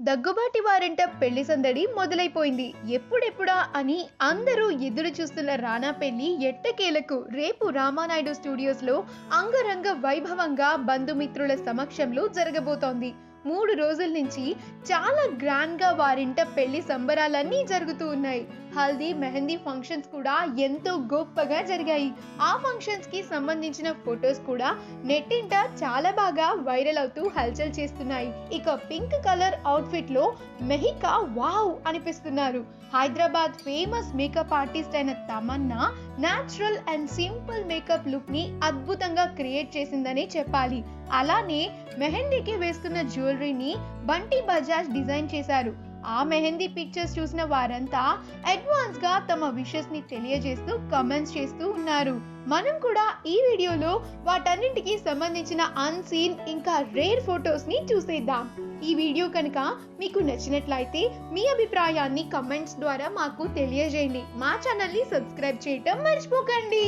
దగ్గుబాటి వారింట పెళ్లి సందడి మొదలైపోయింది. ఎప్పుడెప్పుడా అని అందరూ ఎదురు చూస్తున్న రానా పెళ్లి ఎట్టకేలకు రేపు రామానాయుడు స్టూడియోస్ లో అంగరంగ వైభవంగా బంధుమిత్రుల సమక్షంలో జరగబోతోంది. 3 రోజుల నుంచి చాలా గ్రాండ్ గా వారింట పెళ్లి సంబరాలన్నీ జరుగుతూ ఉన్నాయి. హల్దీ మెహందీ ఫంక్షన్స్ కూడా ఎంతో గొప్పగా జరిగాయి. ఆ ఫంక్షన్స్ కి సంబంధించిన ఫొటోస్ కూడా నెట్టింట చాలా బాగా వైరల్ అవుతూ హల్చల్ చేస్తున్నాయి. ఇక పింక్ కలర్ అవుట్ఫిట్ లో మెహికా వావ్ అనిపిస్తున్నారు. హైదరాబాద్ ఫేమస్ మేకప్ ఆర్టిస్ట్ అయిన Tamanna natural and simple makeup look ని అద్భుతంగా క్రియేట్ చేసిందనే చెప్పాలి. అలానే మెహందీకి వేసుకున్న జ్యువెలరీని బంటి బజాజ్ డిజైన్ చేశారు. ఆ మెహందీ పిక్చర్స్ చూసిన వారంతా అడ్వాన్స్ గా తమ విషెస్ ని తెలియజేస్తూ కమెంట్స్ చేస్తూ ఉన్నారు. మనం కూడా ఈ వీడియోలో వాటన్నింటికి సంబంధించిన అన్సీన్ ఇంకా రేర్ ఫొటోస్ ని చూసేద్దాం. ఈ వీడియో కనుక మీకు నచ్చినట్లయితే మీ అభిప్రాయాన్ని కమెంట్స్ ద్వారా మాకు తెలియజేయండి. మా ఛానల్ ని సబ్స్క్రైబ్ చేయటం మర్చిపోకండి.